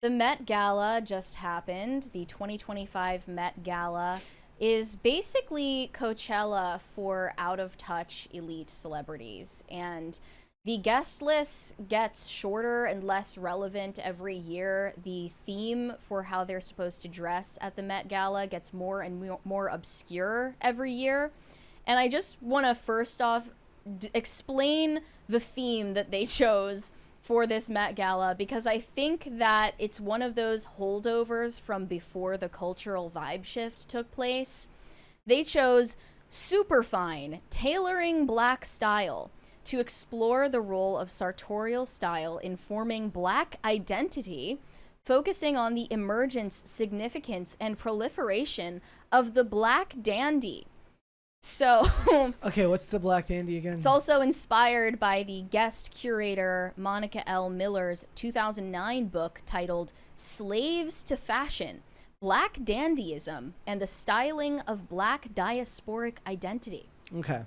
The Met Gala just happened. The 2025 Met Gala is basically Coachella for out-of-touch elite celebrities. And the guest list gets shorter and less relevant every year. The theme for how they're supposed to dress at the Met Gala gets more and more obscure every year. And I just want to first off explain the theme that they chose for this Met Gala, because I think that it's one of those holdovers from before the cultural vibe shift took place. They chose Superfine, Tailoring Black Style, to explore the role of sartorial style in forming Black identity, focusing on the emergence, significance, and proliferation of the Black dandy. So okay, what's the Black dandy again? It's also inspired by the guest curator Monica L. Miller's 2009 book titled Slaves to Fashion, Black Dandyism and the Styling of Black Diasporic Identity. Okay.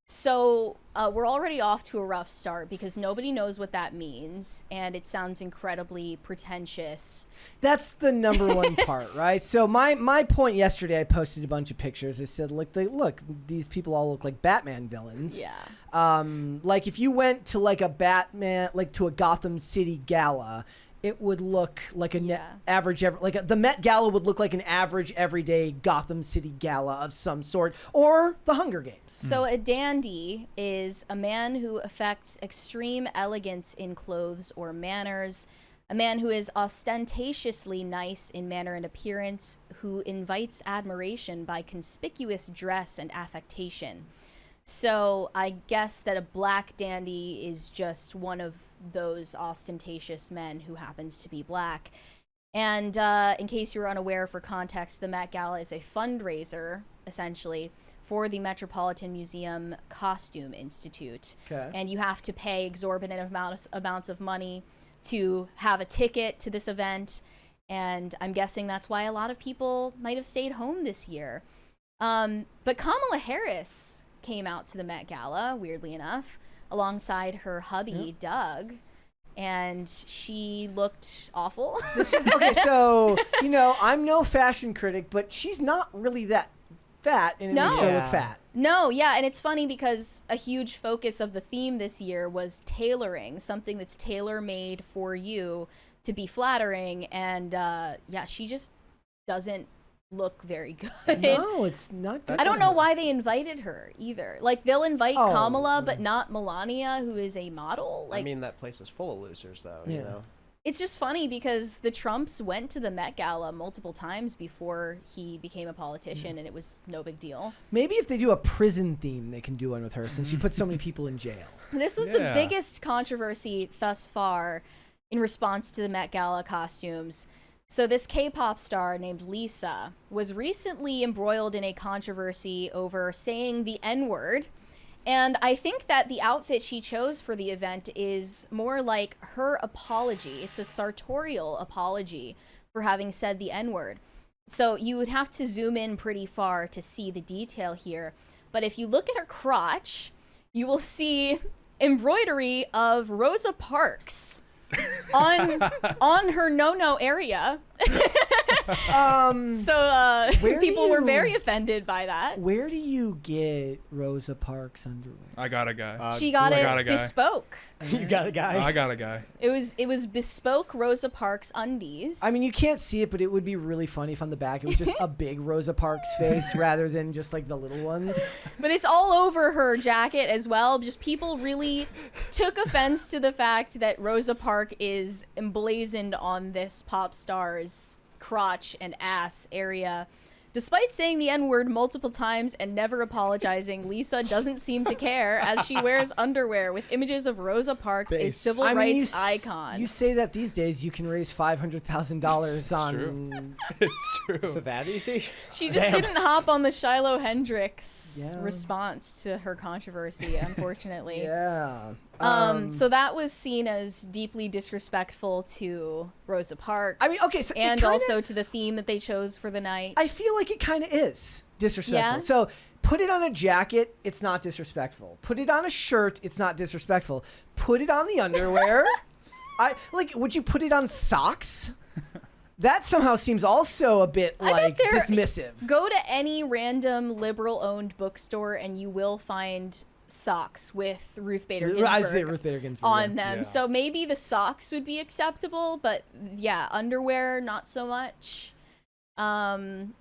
So we're already off to a rough start because nobody knows what that means, and it sounds incredibly pretentious. That's the number one part, right? So my point yesterday, I posted a bunch of pictures. I said, look, these people all look like Batman villains. Yeah. Like if you went to like a Batman, like to a Gotham City gala, it would look like the Met Gala would look like an average everyday Gotham City gala of some sort, or the Hunger Games. So a dandy is a man who affects extreme elegance in clothes or manners, a man who is ostentatiously nice in manner and appearance, who invites admiration by conspicuous dress and affectation. So I guess that a Black dandy is just one of those ostentatious men who happens to be Black. And in case you're unaware, for context, the Met Gala is a fundraiser, essentially, for the Metropolitan Museum Costume Institute. Okay. And you have to pay exorbitant amounts of money to have a ticket to this event. And I'm guessing that's why a lot of people might have stayed home this year. But Kamala Harris came out to the Met Gala, weirdly enough, alongside her hubby, Doug, and she looked awful. Okay, so, I'm no fashion critic, but she's not really that fat, and it makes her look fat. No, yeah, and it's funny because a huge focus of the theme this year was tailoring, something that's tailor-made for you to be flattering, and she just doesn't look very good. No, it's not good. I don't know why they invited her either. Like, they'll invite Kamala, but not Melania, who is a model. Like, I mean, that place is full of losers, though. Yeah. You know. It's just funny because the Trumps went to the Met Gala multiple times before he became a politician, and it was no big deal. Maybe if they do a prison theme, they can do one with her, since she put so many people in jail. This was the biggest controversy thus far in response to the Met Gala costumes. So this K-pop star named Lisa was recently embroiled in a controversy over saying the N-word. And I think that the outfit she chose for the event is more like her apology. It's a sartorial apology for having said the N-word. So you would have to zoom in pretty far to see the detail here. But if you look at her crotch, you will see embroidery of Rosa Parks on her no area. So people were very offended by that. Where do you get Rosa Parks underwear? I got a guy. She got it bespoke. You got a guy. I got a guy. It was bespoke Rosa Parks undies. I mean, you can't see it, but it would be really funny if on the back it was just a big Rosa Parks face rather than just like the little ones. But it's all over her jacket as well. Just people really took offense to the fact that Rosa Parks is emblazoned on this pop star's crotch and ass area. Despite saying the N-word multiple times and never apologizing, Lisa doesn't seem to care as she wears underwear with images of Rosa Parks, a civil rights icon. You say that these days you can raise $500,000 on... It's true. Is it that easy? She just didn't hop on the Shiloh Hendrix response to her controversy, unfortunately. Yeah. So that was seen as deeply disrespectful to Rosa Parks. I mean, okay, so and also to the theme that they chose for the night. I feel like it kind of is disrespectful. Yeah? So put it on a jacket, it's not disrespectful. Put it on a shirt, it's not disrespectful. Put it on the underwear, Would you put it on socks? That somehow seems also a bit like dismissive. Go to any random liberal-owned bookstore and you will find socks with Ruth Bader Ginsburg, on them. Yeah. So maybe the socks would be acceptable, but yeah, underwear not so much. And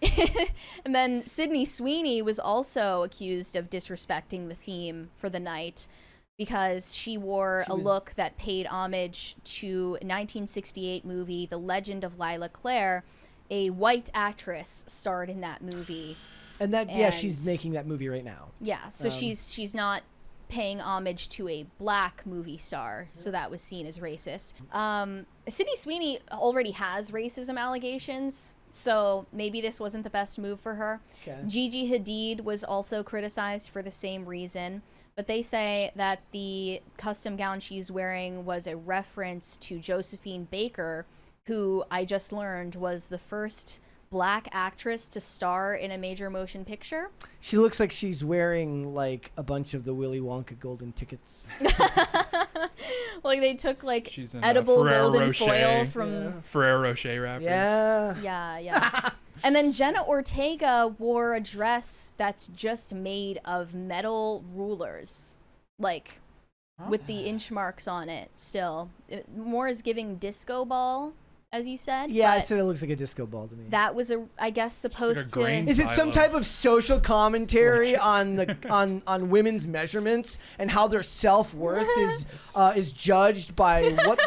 then Sydney Sweeney was also accused of disrespecting the theme for the night, because she wore a look that paid homage to 1968 movie The Legend of Lila Clare. A white actress starred in that movie. And she's making that movie right now. Yeah, so she's not paying homage to a black movie star, so that was seen as racist. Sydney Sweeney already has racism allegations, so maybe this wasn't the best move for her. Okay. Gigi Hadid was also criticized for the same reason. But they say that the custom gown she's wearing was a reference to Josephine Baker, who I just learned was the first black actress to star in a major motion picture. She looks like she's wearing like a bunch of the Willy Wonka golden tickets. Like they took like edible golden foil from Ferrero Rocher wrappers. Yeah. And then Jenna Ortega wore a dress that's just made of metal rulers, like with the inch marks on it still. More is giving disco ball, as you said. Yeah, I said it looks like a disco ball to me. That was I guess supposed to. Is it some type of social commentary on on women's measurements and how their self-worth is judged by what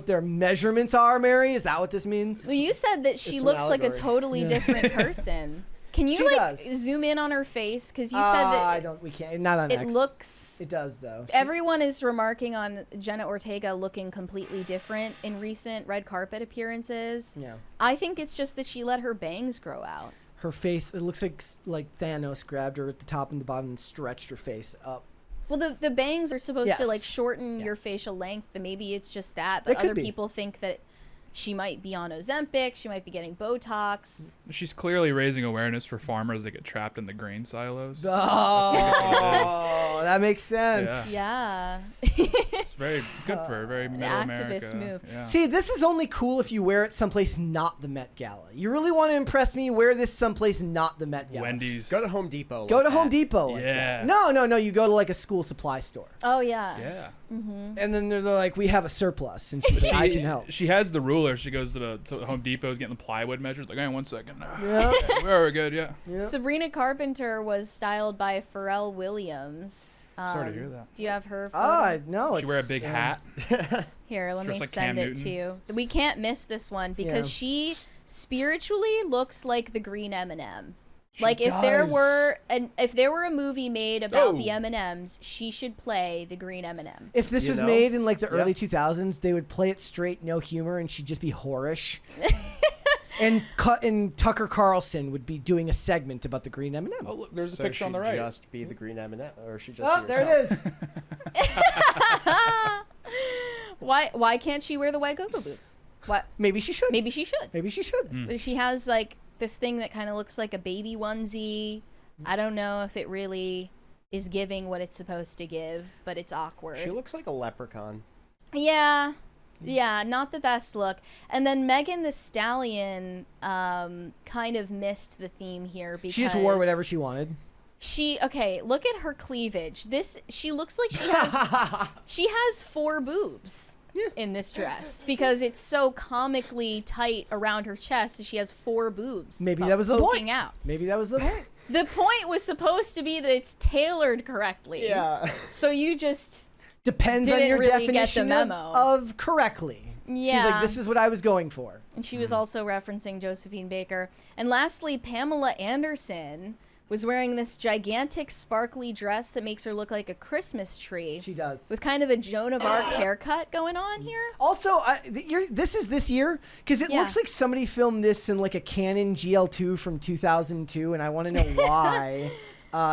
their measurements are, Mary? Is that what this means? Well, you said that she looks like a totally different person. Can you zoom in on her face? Because you said that we can't. Not on X. Looks. It does though. Everyone is remarking on Jenna Ortega looking completely different in recent red carpet appearances. Yeah. I think it's just that she let her bangs grow out. Her face. It looks like Thanos grabbed her at the top and the bottom and stretched her face up. Well, the bangs are supposed to like shorten your facial length. And maybe it's just that, but other people think that she might be on Ozempic. She might be getting Botox. She's clearly raising awareness for farmers that get trapped in the grain silos. Oh, that makes sense. Yeah. It's very good for her. Very middle America. Activist move. Yeah. See, this is only cool if you wear it someplace not the Met Gala. You really want to impress me? Wear this someplace not the Met Gala. Wendy's. Go to Home Depot. Go to Home Depot. Yeah. No. You go to like a school supply store. Oh, yeah. Yeah. Mm-hmm. And then they're like, we have a surplus. And she's like, I can help. She has the ruler. She goes to Home Depot, is getting the plywood measured. Like, hey, 1 second. Yeah. We're good, yeah. Sabrina Carpenter was styled by Pharrell Williams. Sorry to hear that. Do you have her photo? No. She wear a big hat. Here, let me send it to you. We can't miss this one because she spiritually looks like the green M&M. Like if there were a movie made about the M&Ms, she should play the green M&M. If this was made in like the early 2000s, they would play it straight, no humor, and she'd just be whorish. And Tucker Carlson would be doing a segment about the green M&M. Oh, look, there's a picture on the right. Just be the green M&M, or she just? Oh, there it is. Why can't she wear the white go-go boots? What? Maybe she should. Maybe she should. Maybe she should. But she has like this thing that kind of looks like a baby onesie. I don't know if it really is giving what it's supposed to give, but it's awkward. She looks like a leprechaun. Yeah, not the best look. And then Megan Thee Stallion kind of missed the theme here because she just wore whatever she wanted. Look at her cleavage. She looks like she has 4 boobs. In this dress because it's so comically tight around her chest. She has 4 boobs. Maybe that was the point. Out. Maybe that was the point. The point was supposed to be that it's tailored correctly. Yeah. So you just depends on your really definition of correctly. Yeah. She's like, this is what I was going for. And she was also referencing Josephine Baker. And lastly, Pamela Anderson was wearing this gigantic sparkly dress that makes her look like a Christmas tree. She does. With kind of a Joan of Arc haircut going on here. Also, this is this year? Because it looks like somebody filmed this in like a Canon GL2 from 2002, and I want to know why.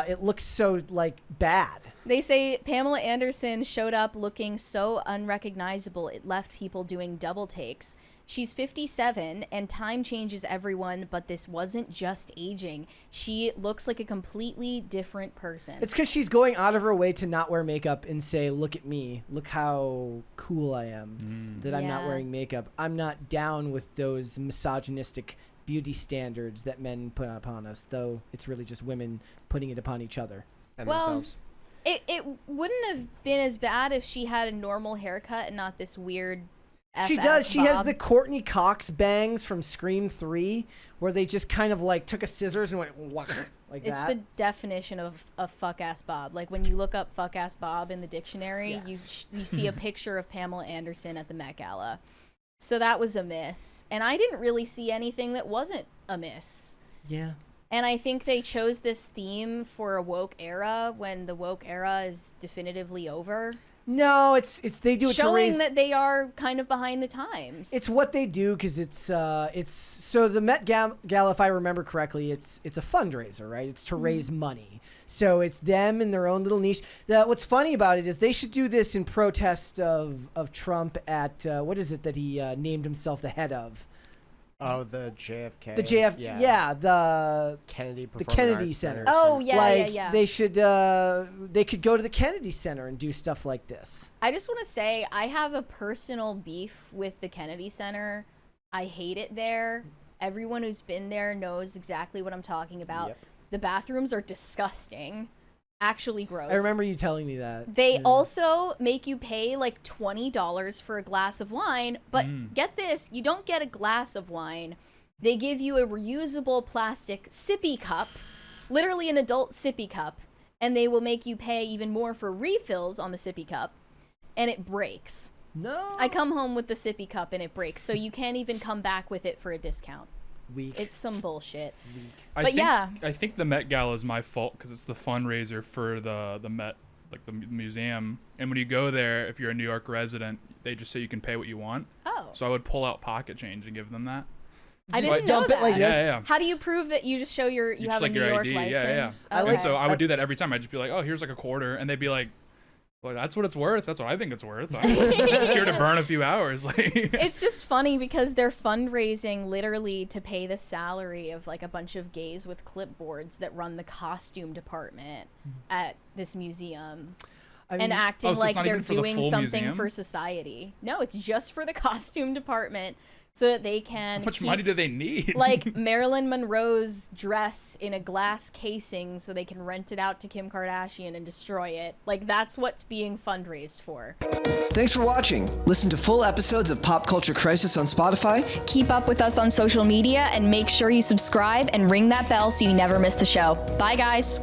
It looks so like bad. They say Pamela Anderson showed up looking so unrecognizable it left people doing double takes. She's 57 and time changes everyone, but this wasn't just aging. She looks like a completely different person. It's because she's going out of her way to not wear makeup and say, look at me. Look how cool I am that I'm not wearing makeup. I'm not down with those misogynistic beauty standards that men put upon us, though it's really just women putting it upon each other. And Well, themselves. It wouldn't have been as bad if she had a normal haircut and not this weird She FS does. She has bob. the Courtney Cox bangs from Scream 3, where they just kind of like took a scissors and went whack, like It's that. the definition of a fuck-ass Bob. Like, when you look up fuck-ass Bob in the dictionary, Yeah. you see a picture of Pamela Anderson at the Met Gala. So that was a miss. And I didn't really see anything that wasn't a miss. Yeah. And I think they chose this theme for a woke era when the woke era is definitively over. No, it's they do it to Showing raise. that they are kind of behind the times. It's what they do because it's so the Met Gala, if I remember correctly, it's a fundraiser, right? It's to raise money. So it's them in their own little niche. What's funny about it is they should do this in protest of Trump at what is it that he named himself the head of? Oh, the JFK. The the Kennedy. the Performing Kennedy Arts Center. Oh, yeah, like, yeah. They should they could go to the Kennedy Center and do stuff like this. I just want to say I have a personal beef with the Kennedy Center. I hate it there. Everyone who's been there knows exactly what I'm talking about. Yep. The bathrooms are disgusting. Actually gross. I remember you telling me that. They also make you pay like $20 for a glass of wine, but get this, you don't get a glass of wine. They give you a reusable plastic sippy cup, literally an adult sippy cup, and they will make you pay even more for refills on the sippy cup, and it breaks. No. I come home with the sippy cup and it breaks, so you can't even come back with it for a discount. Weak. It's some bullshit. I think the Met Gala is my fault because it's the fundraiser for the Met, like the museum. And when you go there, if you're a New York resident, they just say you can pay what you want. Oh. So I would pull out pocket change and give them that. I didn't know dump that. it like Yeah, this. yeah. How do you prove that you just show you Just have a like New your York ID. license? I Okay. And so I would do that every time. I'd just be like, oh, here's like a quarter. And they'd be like, well, that's what it's worth. That's what I think it's worth. I'm just here to burn a few hours. Like, It's just funny because they're fundraising literally to pay the salary of like a bunch of gays with clipboards that run the costume department at this museum. I mean, And acting it's like not they're even for the doing full something museum? for society. No, it's just for the costume department so that they can how much keep, money do they need? like Marilyn Monroe's dress in a glass casing so they can rent it out to Kim Kardashian and destroy it. Like, that's what's being fundraised for. Thanks for watching. Listen to full episodes of Pop Culture Crisis on Spotify. Keep up with us on social media and make sure you subscribe and ring that bell so you never miss the show. Bye, guys.